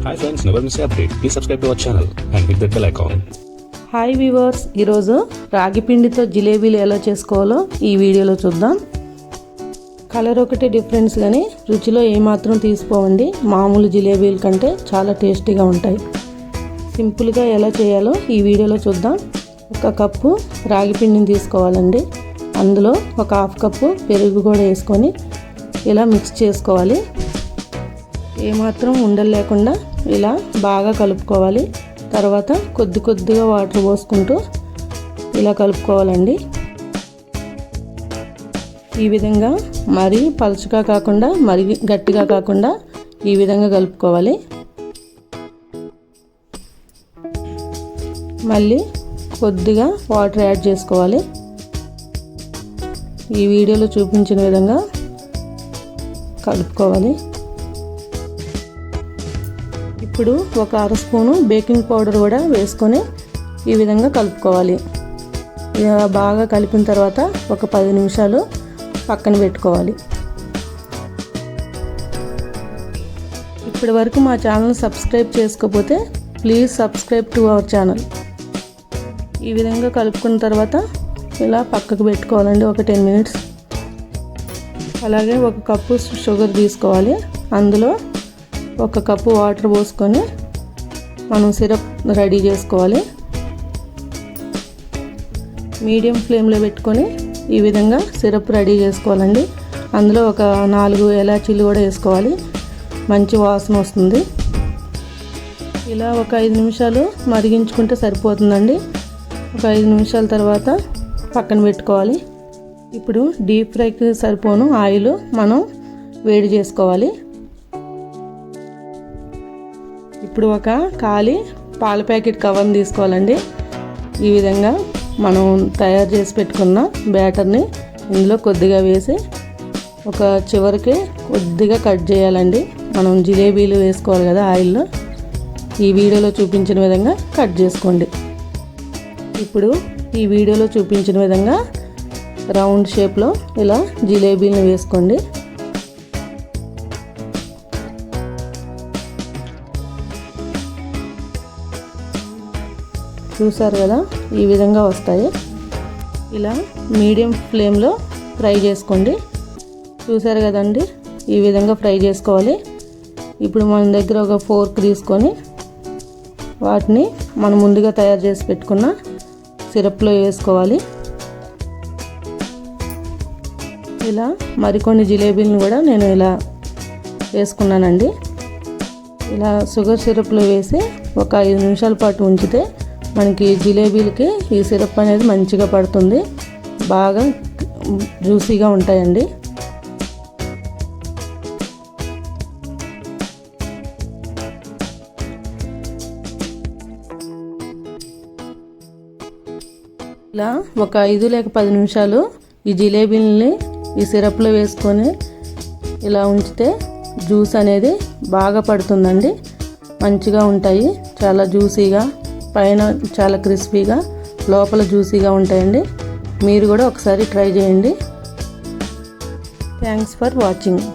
Hi friends, never miss an update. Please subscribe to our channel and hit that bell icon. Hi viewers, ఈరోజు రాగి పిండితో జిలేబీలు ఎలా చేసుకోవాలో ఈ వీడియోలో చూద్దాం. కలర్ ఒకటే డిఫరెన్స్ కానీ రుచిలో ఏమాత్రం తీసిపోవండి. మామూలు జిలేబీల కంటే చాలా టేస్టీగా ఉంటాయి. సింపుల్గా ఎలా చేయాలో ఈ వీడియోలో చూద్దాం. 1 కప్పు రాగి పిండిని తీసుకోవాలండి. అందులో ఒక 1/2 కప్పు పెరుగు కూడా వేసుకొని ఇలా మిక్స్ చేసుకోవాలి. ఏమాత్రం ఉండలు లేకుండా ఇలా బాగా కలుపుకోవాలి. తర్వాత కొద్దిగా వాటర్ పోసుకుంటూ ఇలా కలుపుకోవాలండి. ఈ విధంగా మరీ పలుచగా కాకుండా మరీ గట్టిగా కాకుండా ఈ విధంగా కలుపుకోవాలి. మళ్ళీ కొద్దిగా వాటర్ యాడ్ చేసుకోవాలి. ఈ వీడియోలో చూపించిన విధంగా కలుపుకోవాలి. ఇప్పుడు ఒక 1/2 స్పూను బేకింగ్ పౌడర్ కూడా వేసుకొని ఈ విధంగా కలుపుకోవాలి. ఇలా బాగా కలిపిన తర్వాత ఒక 10 నిమిషాలు పక్కన పెట్టుకోవాలి. ఇప్పటి వరకు మా ఛానల్ సబ్స్క్రైబ్ చేసుకోకపోతే please subscribe to our channel. ఈ విధంగా కలుపుకున్న తర్వాత ఇలా పక్కకు పెట్టుకోవాలండి ఒక 10 మినిట్స్. అలాగే 1 కప్పు షుగర్ తీసుకోవాలి. అందులో 1 కప్పు వాటర్ పోసుకొని మనం సిరప్ రెడీ చేసుకోవాలి. మీడియం ఫ్లేమ్లో పెట్టుకొని ఈ విధంగా సిరప్ రెడీ చేసుకోవాలండి. అందులో ఒక 4 ఇలాచీలు కూడా వేసుకోవాలి. మంచి వాసన వస్తుంది. ఇలా ఒక 5 నిమిషాలు మరిగించుకుంటే సరిపోతుందండి. ఒక 5 నిమిషాల తర్వాత పక్కన పెట్టుకోవాలి. ఇప్పుడు డీప్ ఫ్రైకి సరిపోను ఆయిల్ మనం వేడి చేసుకోవాలి. ఇప్పుడు ఒక ఖాళీ పాల ప్యాకెట్ కవర్ని తీసుకోవాలండి. ఈ విధంగా మనం తయారు చేసి పెట్టుకున్న బ్యాటర్ని ఇందులో కొద్దిగా వేసి ఒక చివరికి కొద్దిగా కట్ చేయాలండి. మనం జిలేబీలు వేసుకోవాలి కదా ఆయిల్లో. ఈ వీడియోలో చూపించిన విధంగా కట్ చేసుకోండి. ఇప్పుడు ఈ వీడియోలో చూపించిన విధంగా రౌండ్ షేప్లో ఇలా జిలేబీలను వేసుకోండి. చూసారు కదా, ఈ విధంగా వస్తాయి. ఇలా మీడియం ఫ్లేమ్లో ఫ్రై చేసుకోండి. చూసారు కదండి, ఈ విధంగా ఫ్రై చేసుకోవాలి. ఇప్పుడు మన దగ్గర ఒక ఫోర్క్ తీసుకొని వాటిని మనం ముందుగా తయారు చేసి పెట్టుకున్న సిరప్లో వేసుకోవాలి. ఇలా మరికొన్ని జిలేబీలను కూడా నేను ఇలా వేసుకున్నానండి. ఇలా షుగర్ సిరప్లో వేసి ఒక 5 నిమిషాల పాటు ఉంచితే మనకి జిలేబీలకి ఈ సిరప్ అనేది మంచిగా పడుతుంది. బాగా జ్యూసీగా ఉంటాయండి. ఇలా ఒక 5 లేక 10 నిమిషాలు ఈ జిలేబీలని ఈ సిరప్లో వేసుకొని ఇలా ఉంచితే జ్యూస్ అనేది బాగా పడుతుందండి. మంచిగా ఉంటాయి. చాలా జ్యూసీగా, పైన చాలా క్రిస్పీగా, లోపల జ్యూసీగా ఉంటాయండి. మీరు కూడా ఒకసారి ట్రై చేయండి. Thanks for watching.